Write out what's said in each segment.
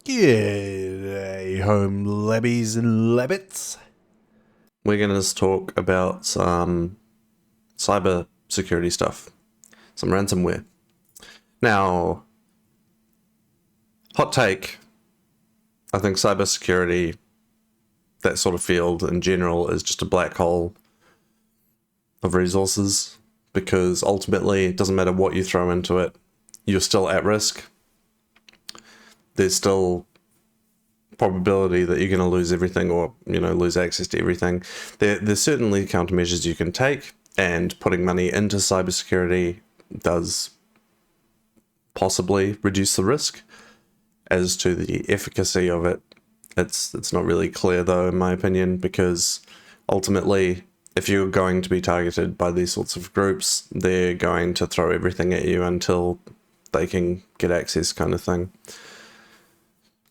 G'day, home labbies and labbits. We're going to talk about some cyber security stuff, some ransomware. Now, hot take, I think cybersecurity, that sort of field in general, is just a black hole of resources, because ultimately it doesn't matter what you throw into it, you're still at risk. There's still probability that you're going to lose everything, or lose access to everything. There's certainly countermeasures you can take, and putting money into cybersecurity does possibly reduce the risk. As to the efficacy of it, it's not really clear though, in my opinion, because ultimately if you're going to be targeted by these sorts of groups, they're going to throw everything at you until they can get access, kind of thing.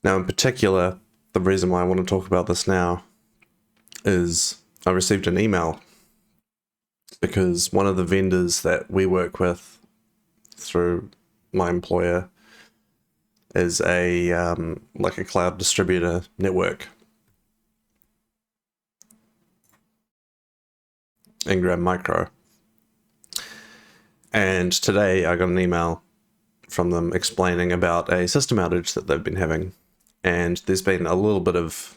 Now, in particular, the reason why I want to talk about this now is I received an email because one of the vendors that we work with through my employer is a like a cloud distributor network. Ingram Micro. And today I got an email from them explaining about a system outage that they've been having. And there's been a little bit of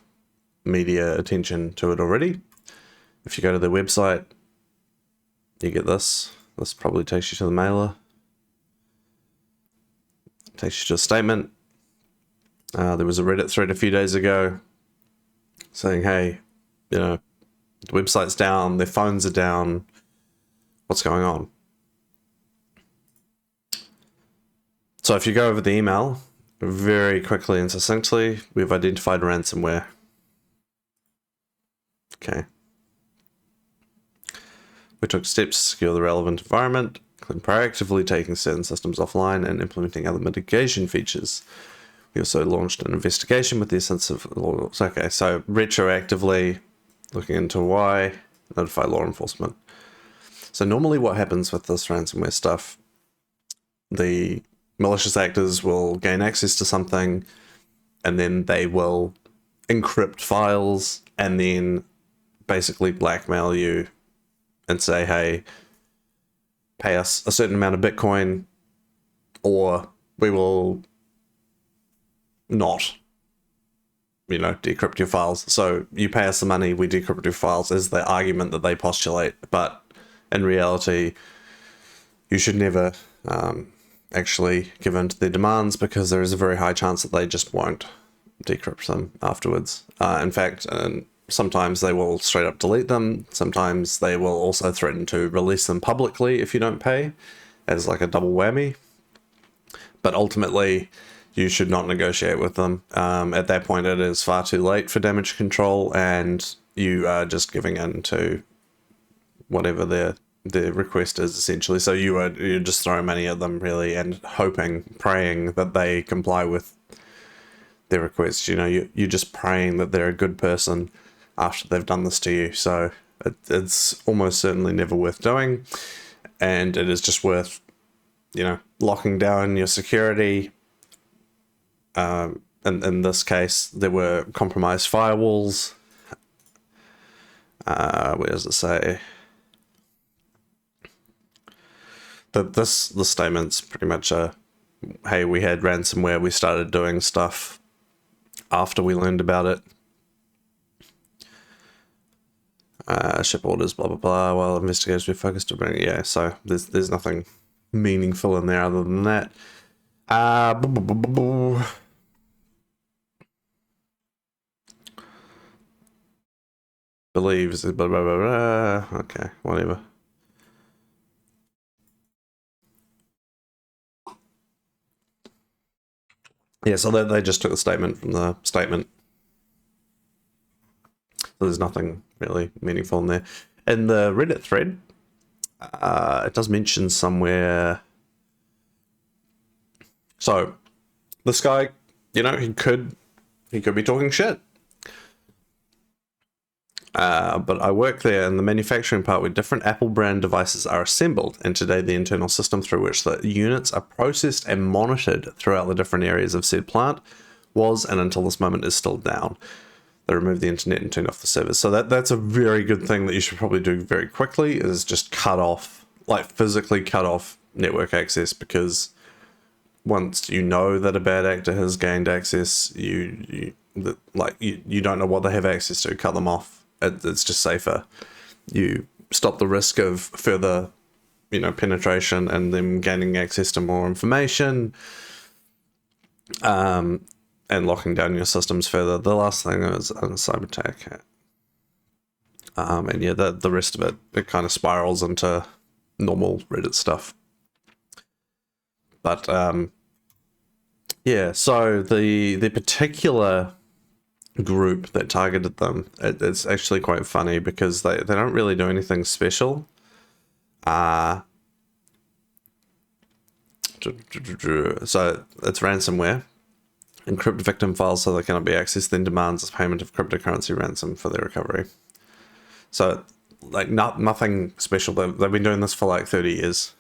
media attention to it already. If you go to their website, you get this. This probably takes you to the mailer. Takes you to a statement. There was a Reddit thread a few days ago saying, hey, the website's down, their phones are down, what's going on? So if you go over the email, very quickly and succinctly, we've identified ransomware. Okay. We took steps to secure the relevant environment, including proactively taking certain systems offline and implementing other mitigation features. We also launched an investigation with the essence of... Okay, so retroactively looking into why, notify law enforcement. So normally what happens with this ransomware stuff, the malicious actors will gain access to something and then they will encrypt files and then basically blackmail you and say, hey, pay us a certain amount of Bitcoin or we will not, decrypt your files. So you pay us the money, we decrypt your files, is the argument that they postulate. But in reality, you should never actually give in to their demands, because there is a very high chance that they just won't decrypt them afterwards. In fact, sometimes they will straight up delete them. Sometimes they will also threaten to release them publicly if you don't pay, as like a double whammy. But ultimately, you should not negotiate with them. At that point, it is far too late for damage control, and you are just giving in to whatever their request is, essentially. So you're just throwing money at them, really, and hoping, praying that they comply with their request. You're just praying that they're a good person after they've done this to you. So it's almost certainly never worth doing, and it is just worth, locking down your security. In this case, there were compromised firewalls. Where does it say? The statement's pretty much hey, we had ransomware, we started doing stuff after we learned about it. Ship orders, blah, blah, blah, while investigators were focused to bring... Yeah, so there's nothing meaningful in there other than that. Believes... Blah, blah, blah, blah. Okay, whatever. Yeah, so they just took the statement from the statement. So there's nothing really meaningful in there. In the Reddit thread, it does mention somewhere... So, this guy, he could be talking shit. But I work there in the manufacturing part where different Apple brand devices are assembled, and today the internal system through which the units are processed and monitored throughout the different areas of said plant was, and until this moment is still down. They removed the internet and turned off the servers. So that's a very good thing that you should probably do very quickly, is just cut off, like physically cut off network access, because once you know that a bad actor has gained access, you don't know what they have access to, cut them off. It's just safer. You stop the risk of further, penetration and them gaining access to more information, and locking down your systems further. The last thing is a cyber attack. And yeah, the rest of it kind of spirals into normal Reddit stuff. But yeah, so the particular group that targeted them, it's actually quite funny because they don't really do anything special. So it's ransomware. Encrypt victim files so they cannot be accessed, then demands payment of cryptocurrency ransom for their recovery. So, like, nothing special. They've been doing this for like 30 years.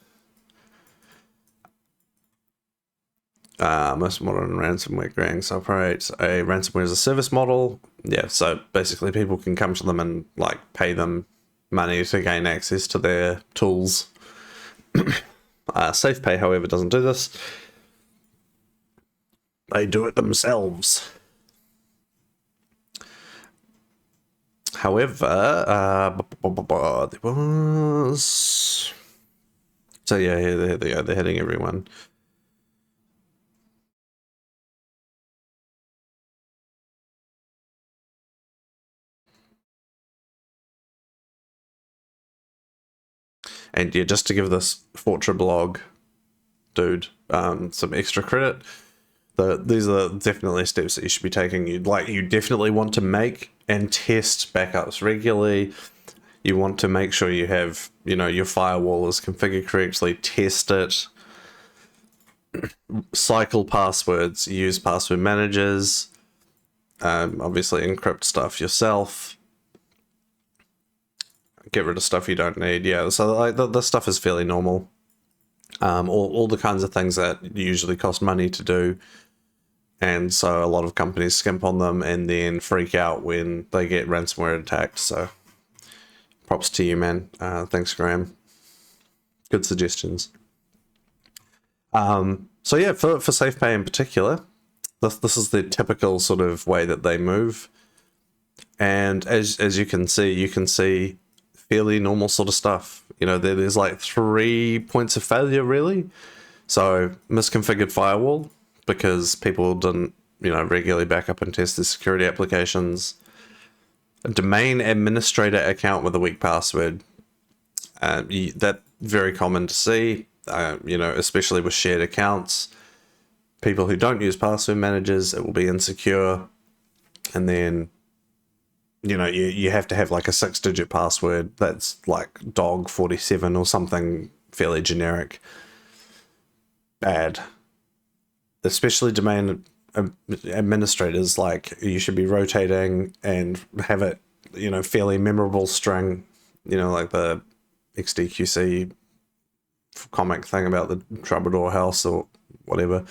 Most modern ransomware gangs operate a ransomware as a service model. Yeah, so basically people can come to them and like pay them money to gain access to their tools. SafePay, however, doesn't do this. They do it themselves. However, there was... So yeah, there they go. They're hitting everyone. And yeah, just to give this Fortra blog dude some extra credit, these are definitely steps that you should be taking. You definitely want to make and test backups regularly. You want to make sure you have, your firewall is configured correctly, test it, cycle passwords, use password managers, obviously encrypt stuff yourself, get rid of stuff you don't need. Yeah, so like this stuff is fairly normal. All the kinds of things that usually cost money to do. And so a lot of companies skimp on them and then freak out when they get ransomware attacked. So props to you, man. Thanks, Graham. Good suggestions. So yeah, for SafePay in particular, this is the typical sort of way that they move. And as you can see fairly normal sort of stuff. There's like 3 points of failure, really. So misconfigured firewall, because people didn't, regularly back up and test their security applications. A domain administrator account with a weak password. That's very common to see, especially with shared accounts. People who don't use password managers, it will be insecure. And then, you have to have like a 6-digit password that's like dog47 or something fairly generic. Bad. Especially domain administrators, like, you should be rotating and have it, fairly memorable string, like the XDQC comic thing about the Troubadour house or whatever.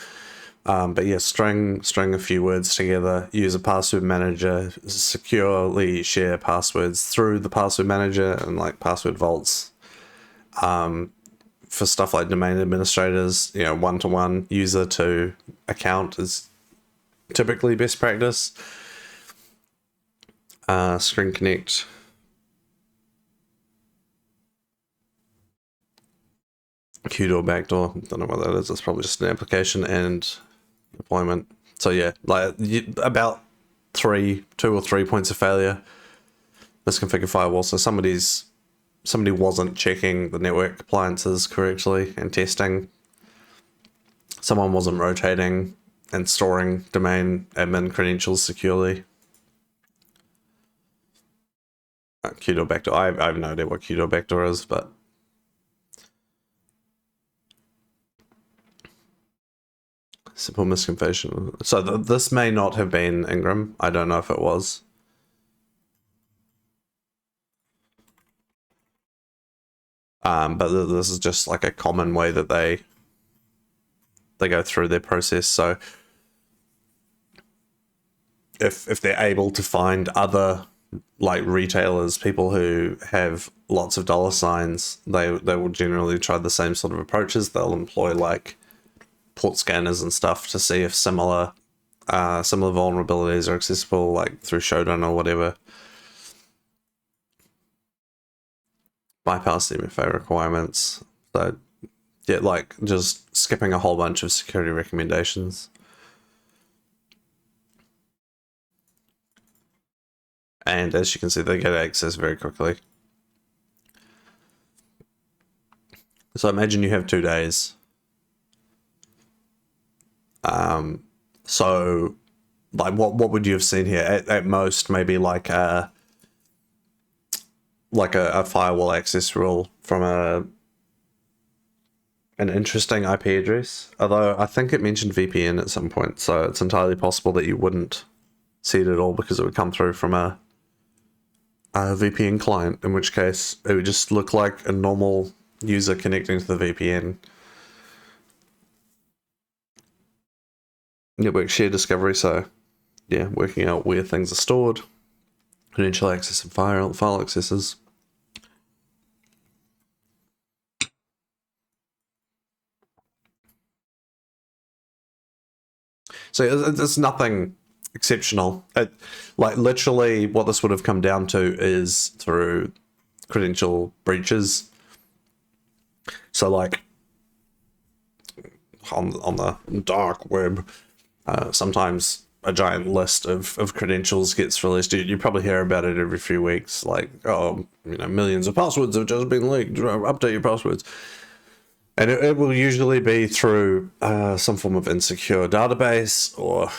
But yeah, string a few words together, use a password manager, securely share passwords through the password manager and like password vaults. For stuff like domain administrators, one-to-one user to account is typically best practice. Screen Connect. QDOR backdoor, don't know what that is. It's probably just an application and deployment. So yeah, like about 2 or 3 points of failure. Misconfigured firewall. So somebody wasn't checking the network appliances correctly and testing. Someone wasn't rotating and storing domain admin credentials securely. QDOR backdoor. I have no idea what QDOR backdoor is, but simple misconfiguration. So this may not have been Ingram. I don't know if it was. But this is just like a common way that they go through their process. So if they're able to find other like retailers, people who have lots of dollar signs, they will generally try the same sort of approaches. They'll employ like port scanners and stuff to see if similar vulnerabilities are accessible, like through Shodan or whatever. Bypass the MFA requirements. So yeah, like just skipping a whole bunch of security recommendations. And as you can see, they get access very quickly. So imagine you have 2 days. So like what would you have seen here? At most, maybe like a firewall access rule from an interesting IP address. Although I think it mentioned VPN at some point, so it's entirely possible that you wouldn't see it at all because it would come through from a VPN client, in which case it would just look like a normal user connecting to the VPN. Network share discovery, so yeah, working out where things are stored, credential access and file accesses. So it's nothing exceptional. Like literally what this would have come down to is through credential breaches. So like on the dark web, sometimes a giant list of credentials gets released. You probably hear about it every few weeks, like, oh, millions of passwords have just been leaked, update your passwords. And it will usually be through some form of insecure database, or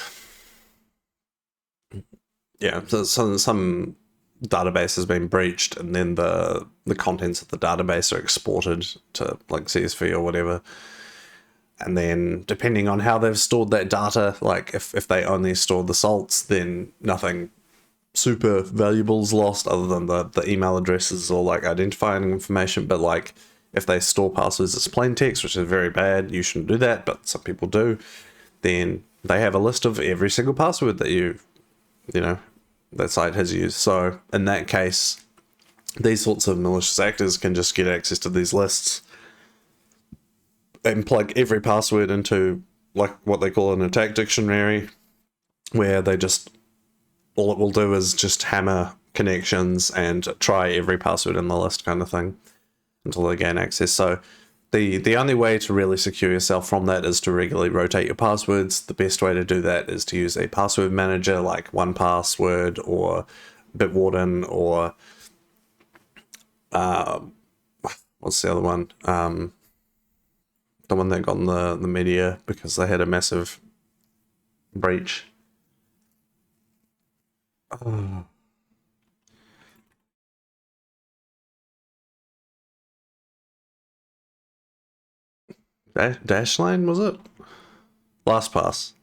some database has been breached, and then the contents of the database are exported to like CSV or whatever. And then depending on how they've stored that data, like if they only stored the salts, then nothing super valuable is lost other than the email addresses or like identifying information. But like if they store passwords as plain text, which is very bad, you shouldn't do that, but some people do, then they have a list of every single password that that site has used. So in that case, these sorts of malicious actors can just get access to these lists and plug every password into like what they call an attack dictionary, where they just, all it will do is just hammer connections and try every password in the list kind of thing until they gain access. So the only way to really secure yourself from that is to regularly rotate your passwords. The best way to do that is to use a password manager like 1Password or Bitwarden or what's the other one? The one that got in the media because they had a massive breach. Oh. Dashlane, was it? LastPass.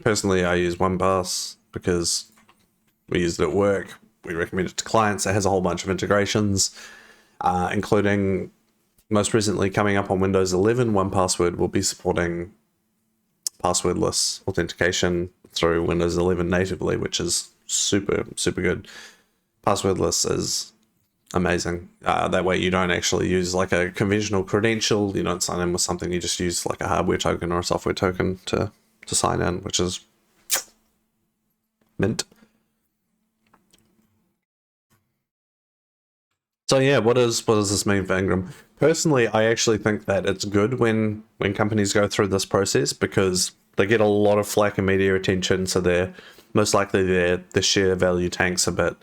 Personally, I use 1Pass because we use it at work. We recommend it to clients. It has a whole bunch of integrations, including most recently coming up on Windows 11. 1Password will be supporting passwordless authentication through Windows 11 natively, which is super, super good. Passwordless is amazing. That way you don't actually use like a conventional credential. You don't sign in with something. You just use like a hardware token or a software token to sign in, which is mint. So yeah, what does this mean for Ingram? Personally, I actually think that it's good when companies go through this process because they get a lot of flack and media attention, so they're most likely their share value tanks a bit,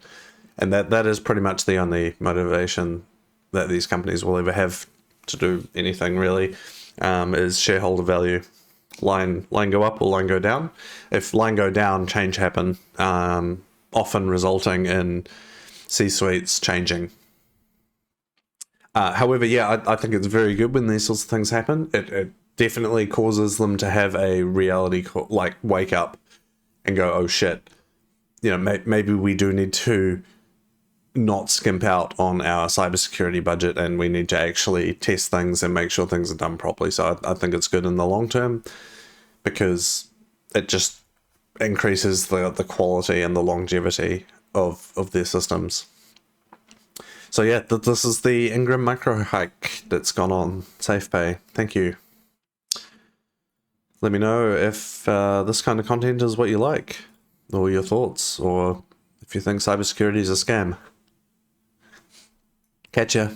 and that is pretty much the only motivation that these companies will ever have to do anything really, is shareholder value. Line go up or line go down. If line go down, change happen, often resulting in C-suites changing. However, yeah, I think it's very good when these sorts of things happen. It definitely causes them to have a reality like wake up and go, oh shit, maybe we do need to not skimp out on our cybersecurity budget, and we need to actually test things and make sure things are done properly. So I think it's good in the long term because it just increases the quality and the longevity of their systems. So yeah, this is the Ingram micro hike that's gone on SafePay. Thank you. Let me know if this kind of content is what you like, or your thoughts, or if you think cybersecurity is a scam. Catch ya.